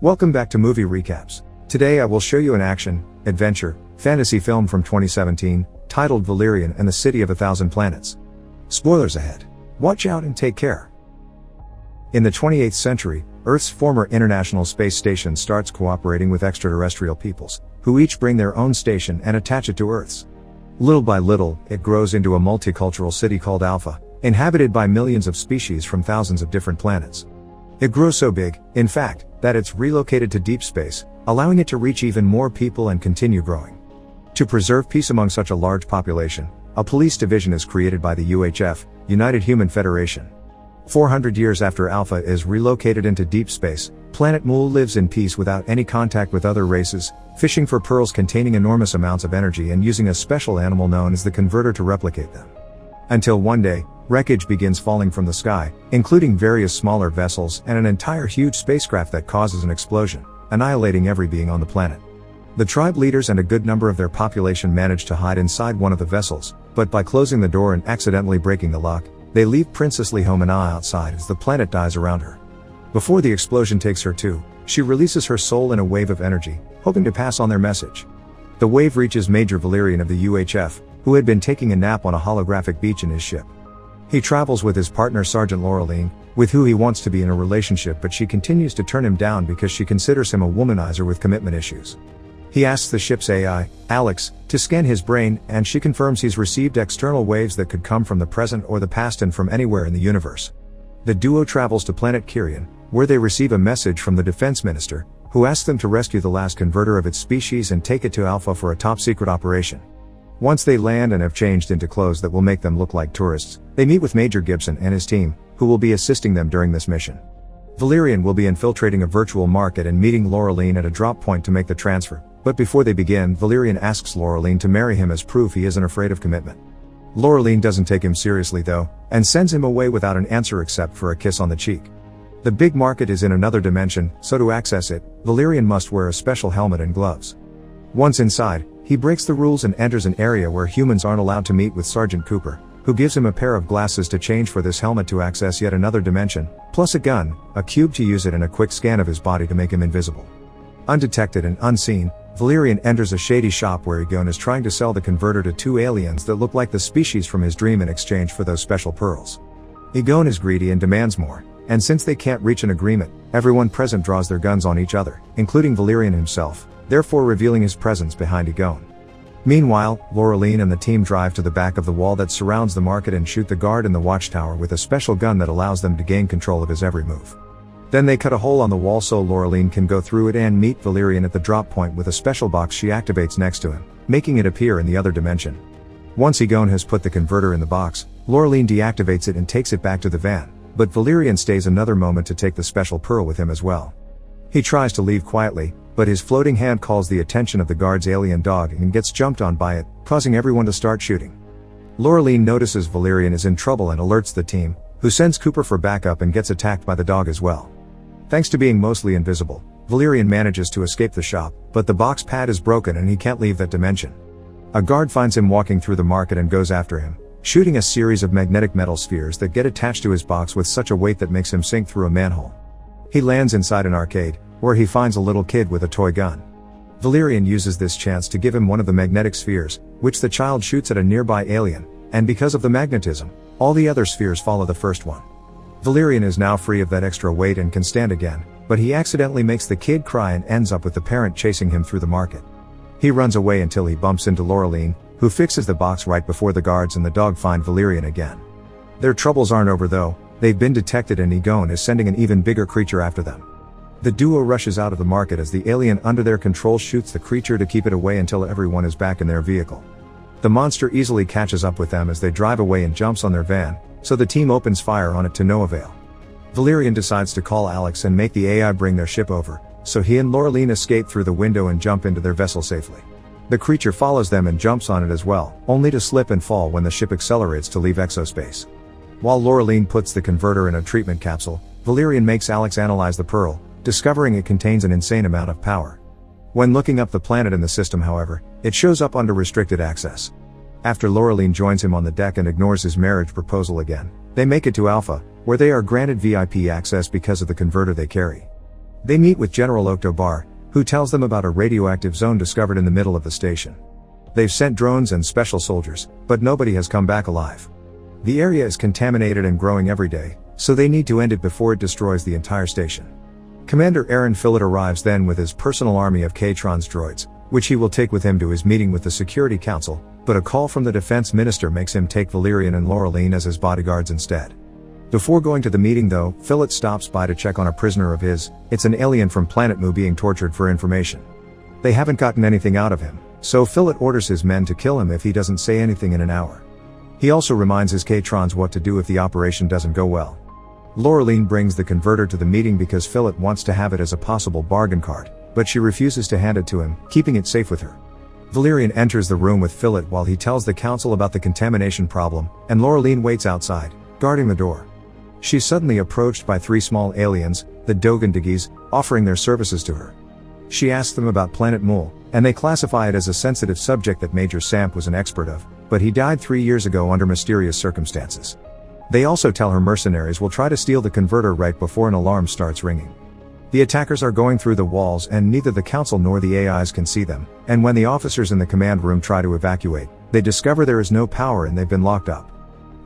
Welcome back to Movie Recaps. Today I will show you an action, adventure, fantasy film from 2017, titled Valerian and the City of a Thousand Planets. Spoilers ahead. Watch out and take care. In the 28th century, Earth's former International Space Station starts cooperating with extraterrestrial peoples, who each bring their own station and attach it to Earth's. Little by little, it grows into a multicultural city called Alpha, inhabited by millions of species from thousands of different planets. It grows so big, in fact, that it's relocated to deep space, allowing it to reach even more people and continue growing. To preserve peace among such a large population, a police division is created by the UHF, United Human Federation. 400 years after Alpha is relocated into deep space, Planet Mool lives in peace without any contact with other races, fishing for pearls containing enormous amounts of energy and using a special animal known as the converter to replicate them. Until one day, wreckage begins falling from the sky, including various smaller vessels and an entire huge spacecraft that causes an explosion, annihilating every being on the planet. The tribe leaders and a good number of their population manage to hide inside one of the vessels, but by closing the door and accidentally breaking the lock, they leave Princess Lehomena outside as the planet dies around her. Before the explosion takes her too, she releases her soul in a wave of energy, hoping to pass on their message. The wave reaches Major Valerian of the UHF, who had been taking a nap on a holographic beach in his ship. He travels with his partner Sergeant Laureline, with who he wants to be in a relationship, but she continues to turn him down because she considers him a womanizer with commitment issues. He asks the ship's AI, Alex, to scan his brain, and she confirms he's received external waves that could come from the present or the past and from anywhere in the universe. The duo travels to planet Kyrian, where they receive a message from the defense minister, who asks them to rescue the last converter of its species and take it to Alpha for a top-secret operation. Once they land and have changed into clothes that will make them look like tourists, they meet with Major Gibson and his team, who will be assisting them during this mission. Valerian will be infiltrating a virtual market and meeting Laureline at a drop point to make the transfer. But before they begin, Valerian asks Laureline to marry him as proof he isn't afraid of commitment. Laureline doesn't take him seriously though, and sends him away without an answer except for a kiss on the cheek. The big market is in another dimension, so to access it, Valerian must wear a special helmet and gloves. Once inside, he breaks the rules and enters an area where humans aren't allowed to meet with Sergeant Cooper, who gives him a pair of glasses to change for this helmet to access yet another dimension, plus a gun, a cube to use it, and a quick scan of his body to make him invisible. Undetected and unseen, Valerian enters a shady shop where Egon is trying to sell the converter to two aliens that look like the species from his dream in exchange for those special pearls. Egon is greedy and demands more, and since they can't reach an agreement, everyone present draws their guns on each other, including Valerian himself, therefore revealing his presence behind Egon. Meanwhile, Laureline and the team drive to the back of the wall that surrounds the market and shoot the guard in the watchtower with a special gun that allows them to gain control of his every move. Then they cut a hole on the wall so Laureline can go through it and meet Valerian at the drop point with a special box she activates next to him, making it appear in the other dimension. Once Egon has put the converter in the box, Laureline deactivates it and takes it back to the van, but Valerian stays another moment to take the special pearl with him as well. He tries to leave quietly, but his floating hand calls the attention of the guard's alien dog and gets jumped on by it, causing everyone to start shooting. Laureline notices Valerian is in trouble and alerts the team, who sends Cooper for backup and gets attacked by the dog as well. Thanks to being mostly invisible, Valerian manages to escape the shop, but the box pad is broken and he can't leave that dimension. A guard finds him walking through the market and goes after him, shooting a series of magnetic metal spheres that get attached to his box with such a weight that makes him sink through a manhole. He lands inside an arcade, where he finds a little kid with a toy gun. Valerian uses this chance to give him one of the magnetic spheres, which the child shoots at a nearby alien, and because of the magnetism, all the other spheres follow the first one. Valerian is now free of that extra weight and can stand again, but he accidentally makes the kid cry and ends up with the parent chasing him through the market. He runs away until he bumps into Laureline, who fixes the box right before the guards and the dog find Valerian again. Their troubles aren't over though, they've been detected and Egon is sending an even bigger creature after them. The duo rushes out of the market as the alien under their control shoots the creature to keep it away until everyone is back in their vehicle. The monster easily catches up with them as they drive away and jumps on their van, so the team opens fire on it to no avail. Valerian decides to call Alex and make the AI bring their ship over, so he and Laureline escape through the window and jump into their vessel safely. The creature follows them and jumps on it as well, only to slip and fall when the ship accelerates to leave exospace. While Laureline puts the converter in a treatment capsule, Valerian makes Alex analyze the pearl, discovering it contains an insane amount of power. When looking up the planet in the system, however, it shows up under restricted access. After Laureline joins him on the deck and ignores his marriage proposal again, they make it to Alpha, where they are granted VIP access because of the converter they carry. They meet with General Oktobar, who tells them about a radioactive zone discovered in the middle of the station. They've sent drones and special soldiers, but nobody has come back alive. The area is contaminated and growing every day, so they need to end it before it destroys the entire station. Commander Aaron Fillet arrives then with his personal army of K-Tron's droids, which he will take with him to his meeting with the Security Council, but a call from the Defense Minister makes him take Valerian and Laureline as his bodyguards instead. Before going to the meeting though, Fillet stops by to check on a prisoner of his. It's an alien from Planet Mu being tortured for information. They haven't gotten anything out of him, so Fillet orders his men to kill him if he doesn't say anything in an hour. He also reminds his K-Trons what to do if the operation doesn't go well. Laureline brings the converter to the meeting because Fillet wants to have it as a possible bargain card, but she refuses to hand it to him, keeping it safe with her. Valerian enters the room with Fillet while he tells the council about the contamination problem, and Laureline waits outside, guarding the door. She's suddenly approached by 3 small aliens, the Dogon Digis, offering their services to her. She asks them about Planet Mul, and they classify it as a sensitive subject that Major Samp was an expert of, but he died 3 years ago under mysterious circumstances. They also tell her mercenaries will try to steal the converter right before an alarm starts ringing. The attackers are going through the walls and neither the council nor the AIs can see them, and when the officers in the command room try to evacuate, they discover there is no power and they've been locked up.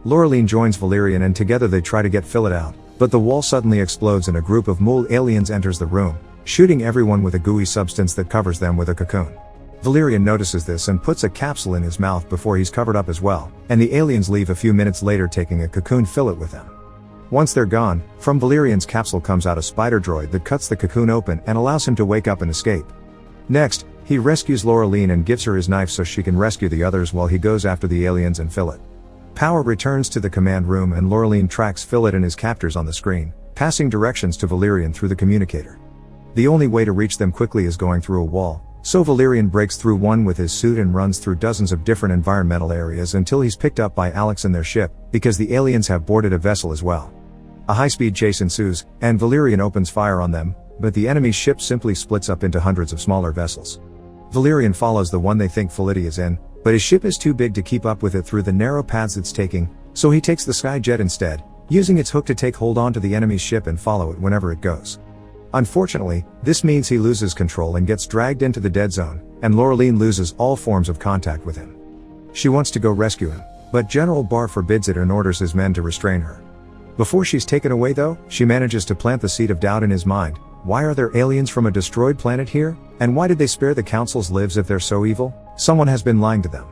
Laureline joins Valerian and together they try to get Fillet out, but the wall suddenly explodes and a group of Mul aliens enters the room, shooting everyone with a gooey substance that covers them with a cocoon. Valerian notices this and puts a capsule in his mouth before he's covered up as well, and the aliens leave a few minutes later taking a cocoon Fillet with them. Once they're gone, from Valerian's capsule comes out a spider droid that cuts the cocoon open and allows him to wake up and escape. Next, he rescues Laureline and gives her his knife so she can rescue the others while he goes after the aliens and Fillet. Power returns to the command room and Laureline tracks Fillet and his captors on the screen, passing directions to Valerian through the communicator. The only way to reach them quickly is going through a wall, so Valerian breaks through one with his suit and runs through dozens of different environmental areas until he's picked up by Alex and their ship, because the aliens have boarded a vessel as well. A high-speed chase ensues, and Valerian opens fire on them, but the enemy's ship simply splits up into hundreds of smaller vessels. Valerian follows the one they think Fillet is in, but his ship is too big to keep up with it through the narrow paths it's taking, so he takes the Skyjet instead, using its hook to take hold onto the enemy's ship and follow it whenever it goes. Unfortunately, this means he loses control and gets dragged into the dead zone, and Laureline loses all forms of contact with him. She wants to go rescue him, but General Barr forbids it and orders his men to restrain her. Before she's taken away though, she manages to plant the seed of doubt in his mind. Why are there aliens from a destroyed planet here? And why did they spare the council's lives if they're so evil? Someone has been lying to them.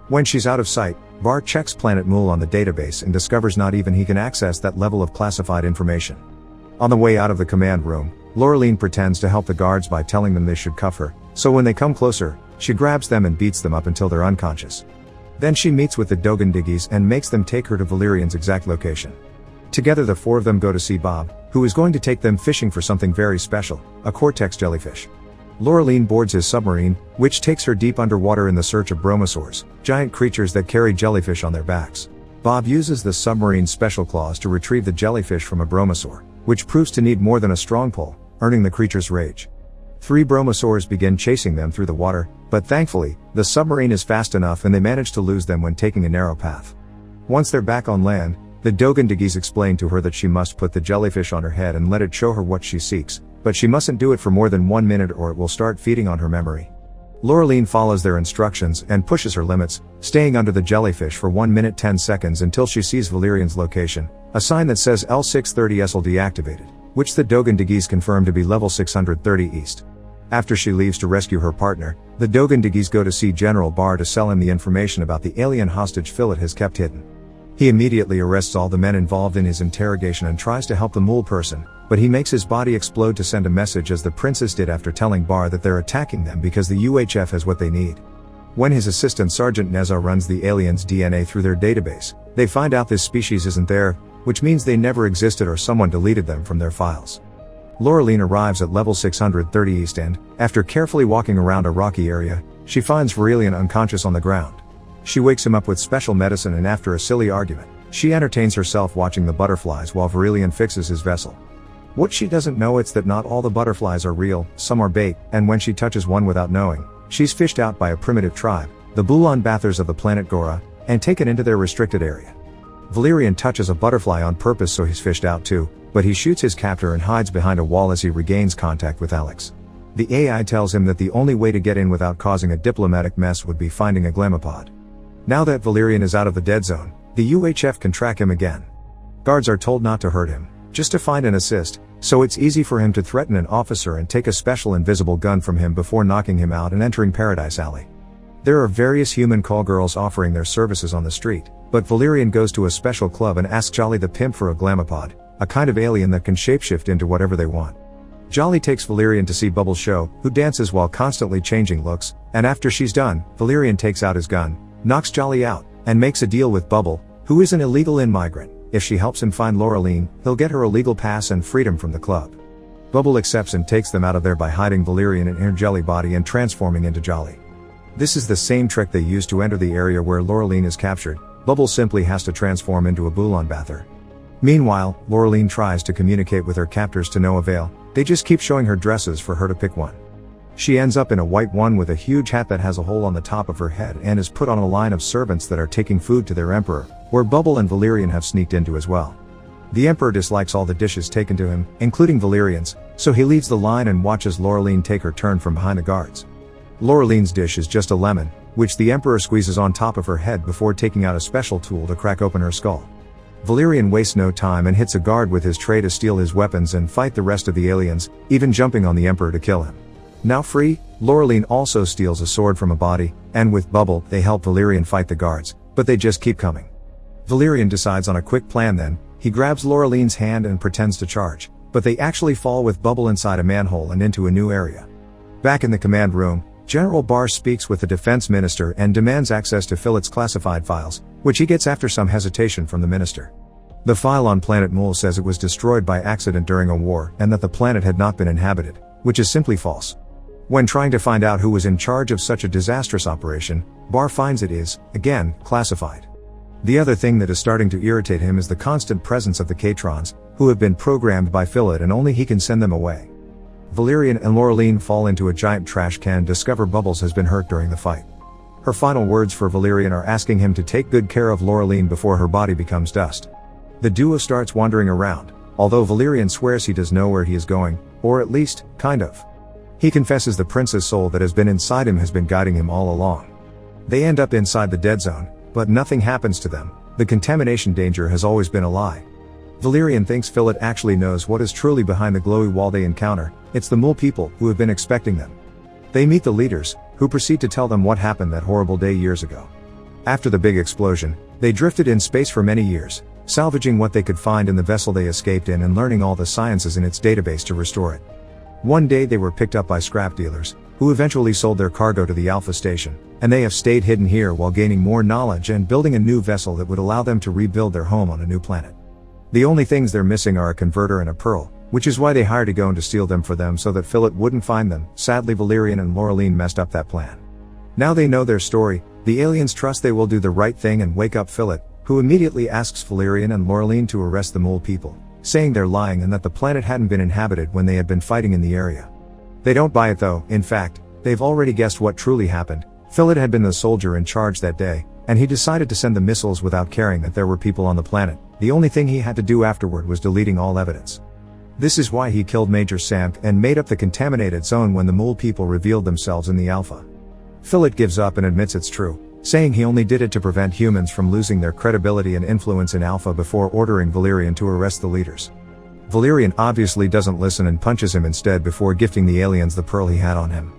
When she's out of sight, Barr checks Planet Mul on the database and discovers not even he can access that level of classified information. On the way out of the command room, Laureline pretends to help the guards by telling them they should cuff her, so when they come closer, she grabs them and beats them up until they're unconscious. Then she meets with the Dogon Digis and makes them take her to Valerian's exact location. Together the 4 of them go to see Bob, who is going to take them fishing for something very special, a Cortex jellyfish. Laureline boards his submarine, which takes her deep underwater in the search of bromosaurs, giant creatures that carry jellyfish on their backs. Bob uses the submarine's special claws to retrieve the jellyfish from a bromosaur, which proves to need more than a strong pull, earning the creature's rage. 3 bromosaurs begin chasing them through the water, but thankfully, the submarine is fast enough and they manage to lose them when taking a narrow path. Once they're back on land, the Dogon Digis explain to her that she must put the jellyfish on her head and let it show her what she seeks, but she mustn't do it for more than 1 minute or it will start feeding on her memory. Laureline follows their instructions and pushes her limits, staying under the jellyfish for 1 minute 10 seconds until she sees Valerian's location, a sign that says L630SL deactivated, which the Dogon Digis confirm to be level 630 east. After she leaves to rescue her partner, the Dogon Digis go to see General Barr to sell him the information about the alien hostage Fillet has kept hidden. He immediately arrests all the men involved in his interrogation and tries to help the Mul person, but he makes his body explode to send a message as the princess did after telling Barr that they're attacking them because the UHF has what they need. When his assistant Sergeant Neza runs the aliens' DNA through their database, they find out this species isn't there, which means they never existed or someone deleted them from their files. Laureline arrives at level 630 East and, after carefully walking around a rocky area, she finds Valerian unconscious on the ground. She wakes him up with special medicine and after a silly argument, she entertains herself watching the butterflies while Valerian fixes his vessel. What she doesn't know is that not all the butterflies are real, some are bait, and when she touches one without knowing, she's fished out by a primitive tribe, the Bulan Bathers of the planet Gora, and taken into their restricted area. Valerian touches a butterfly on purpose so he's fished out too, but he shoots his captor and hides behind a wall as he regains contact with Alex. The AI tells him that the only way to get in without causing a diplomatic mess would be finding a glamapod. Now that Valerian is out of the dead zone, the UHF can track him again. Guards are told not to hurt him, just to find and assist, so it's easy for him to threaten an officer and take a special invisible gun from him before knocking him out and entering Paradise Alley. There are various human call girls offering their services on the street, but Valerian goes to a special club and asks Jolly the pimp for a glamapod, a kind of alien that can shapeshift into whatever they want. Jolly takes Valerian to see Bubble's show, who dances while constantly changing looks, and after she's done, Valerian takes out his gun, knocks Jolly out, and makes a deal with Bubble, who is an illegal immigrant. If she helps him find Laureline, he'll get her a legal pass and freedom from the club. Bubble accepts and takes them out of there by hiding Valerian in her jelly body and transforming into Jolly. This is the same trick they use to enter the area where Laureline is captured. Bubble simply has to transform into a Bulan Bather. Meanwhile, Laureline tries to communicate with her captors to no avail. They just keep showing her dresses for her to pick one. She ends up in a white one with a huge hat that has a hole on the top of her head and is put on a line of servants that are taking food to their emperor, where Bubble and Valerian have sneaked into as well. The emperor dislikes all the dishes taken to him, including Valerian's, so he leaves the line and watches Laureline take her turn from behind the guards. Laureline's dish is just a lemon, which the emperor squeezes on top of her head before taking out a special tool to crack open her skull. Valerian wastes no time and hits a guard with his tray to steal his weapons and fight the rest of the aliens, even jumping on the emperor to kill him. Now free, Laureline also steals a sword from a body, and with Bubble, they help Valerian fight the guards, but they just keep coming. Valerian decides on a quick plan then. He grabs Laureline's hand and pretends to charge, but they actually fall with Bubble inside a manhole and into a new area. Back in the command room, General Barr speaks with the defense minister and demands access to Phillitt's classified files, which he gets after some hesitation from the minister. The file on Planet Mool says it was destroyed by accident during a war and that the planet had not been inhabited, which is simply false. When trying to find out who was in charge of such a disastrous operation, Barr finds it is, again, classified. The other thing that is starting to irritate him is the constant presence of the K-Trons, who have been programmed by Phillitt and only he can send them away. Valerian and Laureline fall into a giant trash can and discover Bubbles has been hurt during the fight. Her final words for Valerian are asking him to take good care of Laureline before her body becomes dust. The duo starts wandering around, although Valerian swears he does know where he is going, or at least, kind of. He confesses the prince's soul that has been inside him has been guiding him all along. They end up inside the dead zone, but nothing happens to them. The contamination danger has always been a lie. Valerian thinks Phillitt actually knows what is truly behind the glowy wall they encounter. It's the Mool people who have been expecting them. They meet the leaders, who proceed to tell them what happened that horrible day years ago. After the big explosion, they drifted in space for many years, salvaging what they could find in the vessel they escaped in and learning all the sciences in its database to restore it. One day they were picked up by scrap dealers, who eventually sold their cargo to the Alpha Station, and they have stayed hidden here while gaining more knowledge and building a new vessel that would allow them to rebuild their home on a new planet. The only things they're missing are a converter and a pearl, which is why they hired Egon to steal them for them so that Phillitt wouldn't find them. Sadly, Valerian and Laureline messed up that plan. Now they know their story, the aliens trust they will do the right thing and wake up Phillitt, who immediately asks Valerian and Laureline to arrest the Mool people, saying they're lying and that the planet hadn't been inhabited when they had been fighting in the area. They don't buy it though. In fact, they've already guessed what truly happened. Phillitt had been the soldier in charge that day, and he decided to send the missiles without caring that there were people on the planet. The only thing he had to do afterward was deleting all evidence. This is why he killed Major Samp and made up the contaminated zone when the Mool people revealed themselves in the Alpha. Phillitt gives up and admits it's true, saying he only did it to prevent humans from losing their credibility and influence in Alpha before ordering Valerian to arrest the leaders. Valerian obviously doesn't listen and punches him instead before gifting the aliens the pearl he had on him.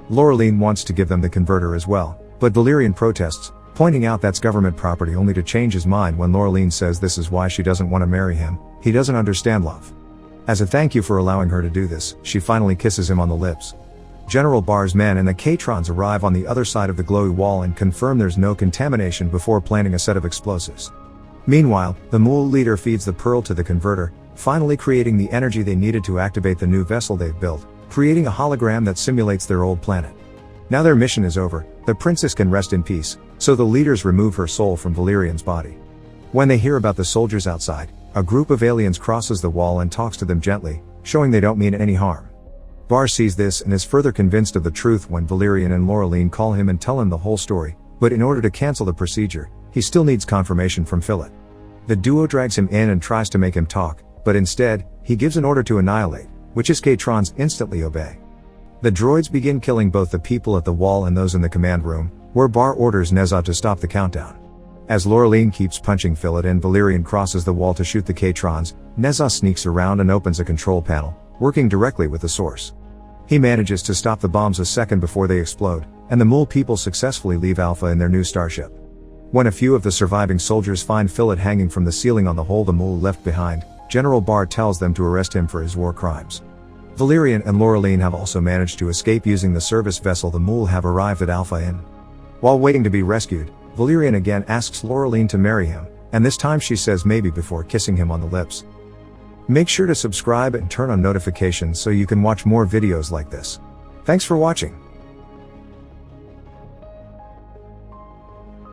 Laureline wants to give them the converter as well, but Valerian protests, pointing out that's government property only to change his mind when Laureline says this is why she doesn't want to marry him. He doesn't understand love. As a thank you for allowing her to do this, she finally kisses him on the lips. General Barr's men and the K-Trons arrive on the other side of the glowy wall and confirm there's no contamination before planting a set of explosives. Meanwhile, the Mool leader feeds the pearl to the converter, finally creating the energy they needed to activate the new vessel they've built, creating a hologram that simulates their old planet. Now their mission is over, the princess can rest in peace, so the leaders remove her soul from Valerian's body. When they hear about the soldiers outside, a group of aliens crosses the wall and talks to them gently, showing they don't mean any harm. Barr sees this and is further convinced of the truth when Valerian and Laureline call him and tell him the whole story, but in order to cancel the procedure, he still needs confirmation from Phillitt. The duo drags him in and tries to make him talk, but instead, he gives an order to annihilate, which his K-Trons instantly obey. The droids begin killing both the people at the wall and those in the command room, where Bar orders Nezha to stop the countdown. As Laureline keeps punching Fillet and Valerian crosses the wall to shoot the K-Trons, Nezha sneaks around and opens a control panel, working directly with the source. He manages to stop the bombs a second before they explode, and the Maul people successfully leave Alpha in their new starship. When a few of the surviving soldiers find Fillet hanging from the ceiling on the hole the Maul left behind, General Bar tells them to arrest him for his war crimes. Valerian and Laureline have also managed to escape using the service vessel the Maul have arrived at Alpha in. While waiting to be rescued, Valerian again asks Laureline to marry him, and this time she says maybe before kissing him on the lips. Make sure to subscribe and turn on notifications so you can watch more videos like this. Thanks for watching.